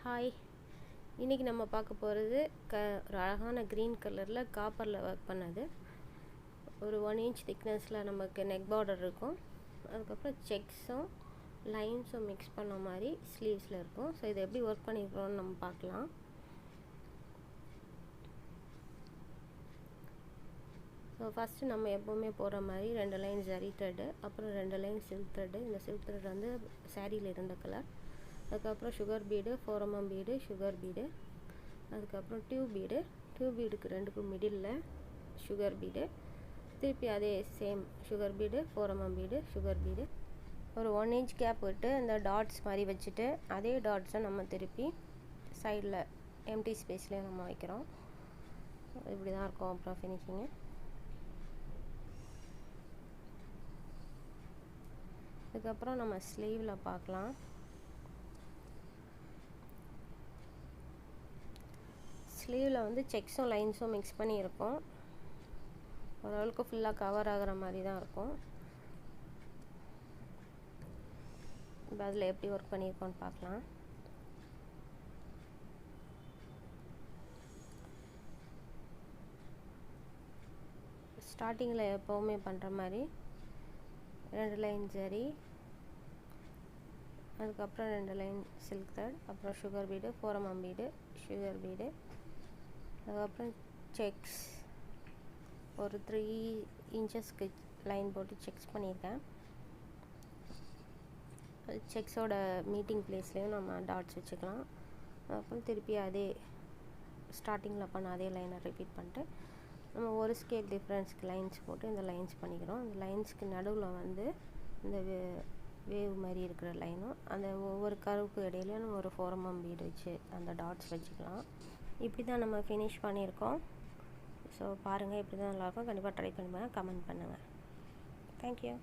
Hi, இன்றைக்கி நம்ம பார்க்க போகிறது ஒரு அழகான க்ரீன் கலரில் காப்பரில் ஒர்க் பண்ணது. ஒரு 1 inch திக்னஸில் நமக்கு நெக் பார்டர் இருக்கும். அதுக்கப்புறம் செக்ஸும் லைன்ஸும் மிக்ஸ் பண்ண மாதிரி ஸ்லீவ்ஸில் இருக்கும். ஸோ இதை எப்படி ஒர்க் பண்ணிக்கிறோன்னு நம்ம பார்க்கலாம். ஸோ ஃபஸ்ட்டு நம்ம எப்போவுமே போகிற மாதிரி 2 லைன் ஜரி த்ரெட்டு, அப்புறம் 2 லைன் சில்க் த்ரெட்டு. இந்த சில்க் த்ரெட் வந்து சாரியில் இருந்த கலர். அதுக்கப்புறம் sugar bead, 4 mm bead, sugar bead. அதுக்கப்புறம் டியூப் பீடுக்கு 2க்கும் மிடில் சுகர் பீடு. திருப்பி அதே same sugar bead, 4 mm bead, sugar bead. ஒரு 1 inch கேப் விட்டு இந்த டாட்ஸ் மாதிரி வச்சுட்டு அதே டாட்ஸை நம்ம திருப்பி சைடில் எம்டி ஸ்பேஸ்லேயே நம்ம வைக்கிறோம். இப்படி தான் இருக்கும் அப்புறம் ஃபினிஷிங்கு. அதுக்கப்புறம் நம்ம ஸ்லீவில் பார்க்கலாம். ஸ்லீவில் வந்து செக்ஸும் லைன்ஸும் மிக்ஸ் பண்ணியிருக்கோம். ஓரளவுக்கு ஃபுல்லாக கவர் ஆகிற மாதிரி தான் இருக்கும். இப்போ அதில் எப்படி ஒர்க் பண்ணியிருக்கோன்னு பார்க்கலாம். ஸ்டார்டிங்கில் எப்போவுமே பண்ணுற மாதிரி 2 லைன் ஜரி, அதுக்கப்புறம் 2 லைன் சில்க் த்ரெட், அப்புறம் sugar bead, 4 mm bead, sugar bead. அதுக்கப்புறம் செக்ஸ் ஒரு 3 inchesக்கு லைன் போட்டு செக்ஸ் பண்ணியிருக்கேன். செக்ஸோட மீட்டிங் பிளேஸ்லேயும் நம்ம டாட்ஸ் வச்சுக்கலாம். அப்புறம் திருப்பி அதே ஸ்டார்டிங்கில் பண்ண அதே லைனை ரிப்பீட் பண்ணிட்டு நம்ம ஒரு ஸ்கேல் டிஃப்ரென்ஸ்க்கு லைன்ஸ் போட்டு இந்த லைன்ஸ் பண்ணிக்கிறோம். இந்த லைன்ஸ்க்கு நடுவில் வந்து இந்த வேவ் மாதிரி இருக்கிற லைனும் அந்த ஒவ்வொரு கருவுக்கு இடையிலையும் நம்ம ஒரு 4 mm பீடு வச்சு அந்த டாட்ஸ் வச்சுக்கலாம். இப்படி தான் நம்ம ஃபினிஷ் பண்ணியிருக்கோம். ஸோ பாருங்கள், இப்படி தான் நல்லாயிருக்கும். கண்டிப்பாக ட்ரை பண்ணுங்கள், கமெண்ட் பண்ணுங்கள். தேங்க்யூ.